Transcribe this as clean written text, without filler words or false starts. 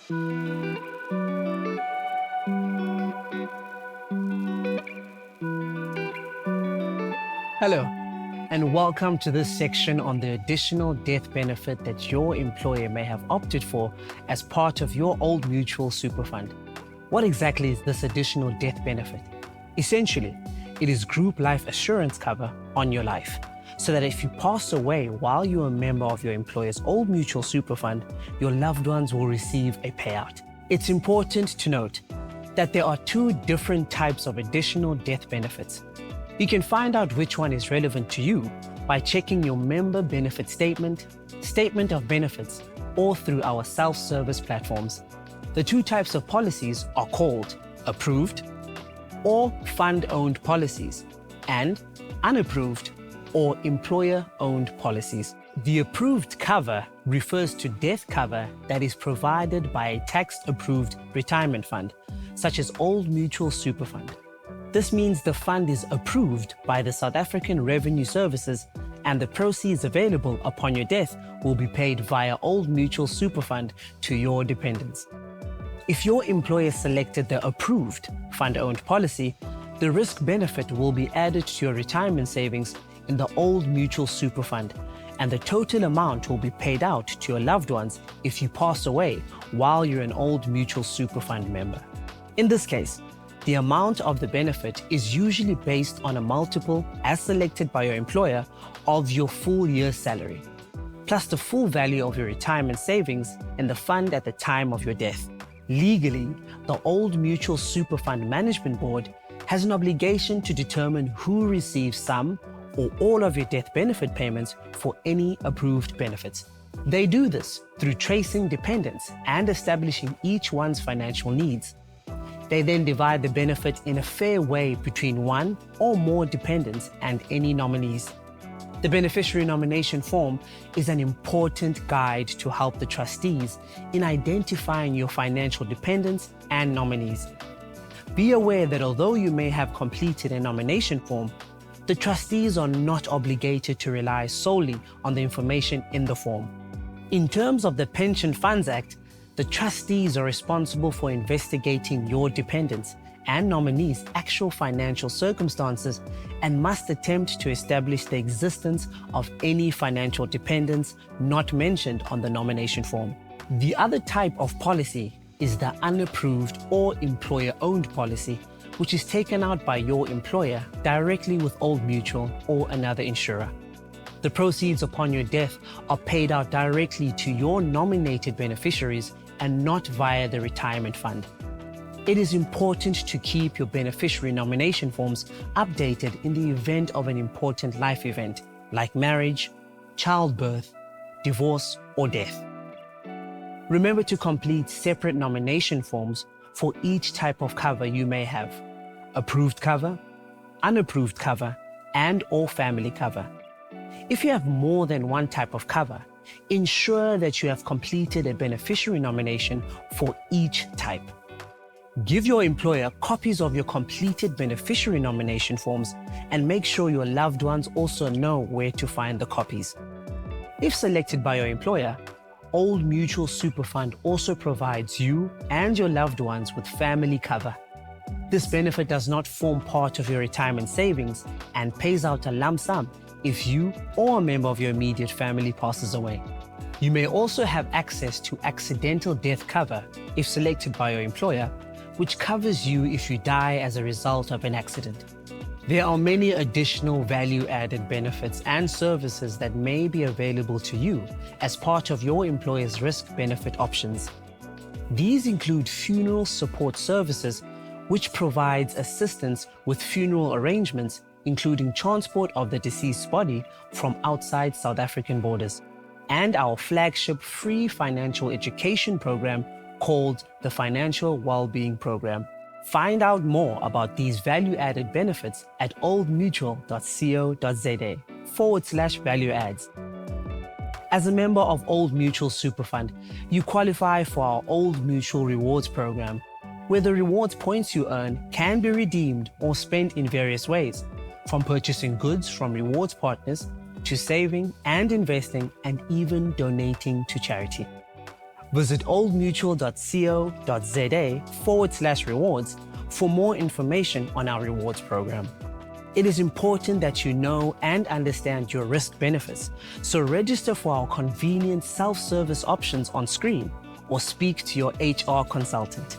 Hello, and welcome to this section on the additional death benefit that your employer may have opted for as part of your Old Mutual SuperFund. What exactly is this additional death benefit? Essentially, it is group life assurance cover on your life, so that if you pass away while you're a member of your employer's Old Mutual SuperFund, your loved ones will receive a payout. It's important to note that there are two different types of additional death benefits. You can find out which one is relevant to you by checking your member benefit statement, statement of benefits, or through our self-service platforms. The two types of policies are called approved or fund-owned policies and unapproved or employer-owned policies. The approved cover refers to death cover that is provided by a tax-approved retirement fund, such as Old Mutual SuperFund. This means the fund is approved by the South African Revenue Services, and the proceeds available upon your death will be paid via Old Mutual SuperFund to your dependents. If your employer selected the approved fund-owned policy, the risk benefit will be added to your retirement savings in the Old Mutual SuperFund, and the total amount will be paid out to your loved ones if you pass away while you're an Old Mutual SuperFund member. In this case, the amount of the benefit is usually based on a multiple, as selected by your employer, of your full year's salary, plus the full value of your retirement savings in the fund at the time of your death. Legally, the Old Mutual SuperFund Management Board has an obligation to determine who receives some or all of your death benefit payments for any approved benefits. They do this through tracing dependents and establishing each one's financial needs. They then divide the benefit in a fair way between one or more dependents and any nominees. The beneficiary nomination form is an important guide to help the trustees in identifying your financial dependents and nominees. Be aware that although you may have completed a nomination form, the trustees are not obligated to rely solely on the information in the form. In terms of the Pension Funds Act, the trustees are responsible for investigating your dependents and nominees' actual financial circumstances and must attempt to establish the existence of any financial dependents not mentioned on the nomination form. The other type of policy is the unapproved or employer-owned policy, which is taken out by your employer directly with Old Mutual or another insurer. The proceeds upon your death are paid out directly to your nominated beneficiaries and not via the retirement fund. It is important to keep your beneficiary nomination forms updated in the event of an important life event like marriage, childbirth, divorce, or death. Remember to complete separate nomination forms for each type of cover you may have: approved cover, unapproved cover, and/or family cover. If you have more than one type of cover, ensure that you have completed a beneficiary nomination for each type. Give your employer copies of your completed beneficiary nomination forms and make sure your loved ones also know where to find the copies. If selected by your employer, Old Mutual SuperFund also provides you and your loved ones with family cover. This benefit does not form part of your retirement savings and pays out a lump sum if you or a member of your immediate family passes away. You may also have access to accidental death cover if selected by your employer, which covers you if you die as a result of an accident. There are many additional value-added benefits and services that may be available to you as part of your employer's risk-benefit options. These include funeral support services, which provides assistance with funeral arrangements, including transport of the deceased's body from outside South African borders, and our flagship free financial education program called the Financial Wellbeing Program. Find out more about these value-added benefits at oldmutual.co.za/value adds. As a member of Old Mutual SuperFund, you qualify for our Old Mutual Rewards program, where the rewards points you earn can be redeemed or spent in various ways, from purchasing goods from rewards partners to saving and investing and even donating to charity. Visit oldmutual.co.za/rewards for more information on our rewards program. It is important that you know and understand your risk benefits, so register for our convenient self-service options on screen or speak to your HR consultant.